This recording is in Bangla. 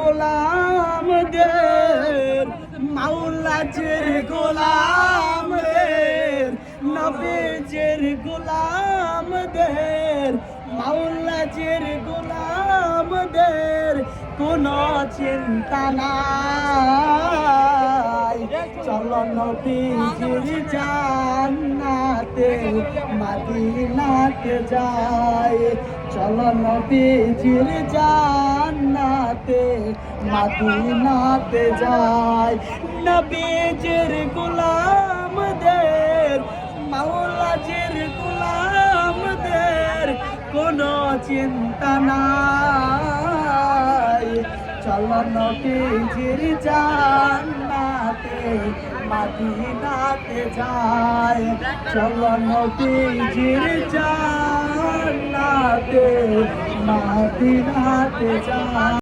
গোলামদের মাওলাজের গোলামদের নবীজের গোলামদের মাওলাজের গোলামদের কোনো চিন্তা নাই। চলো নবীজির জান্নাতে মদিনাতে যাই, চলো নবীজির জান্নাতে মদিনাতে যাই। নবীজির গোলামদের মাওলাজের গোলামদের কোনো চিন্তা নাই। চলো নবীজির জান্নাতে মদিনাতে যাই, চলো নবীজির জান্নাতে মদিনাতে যাই।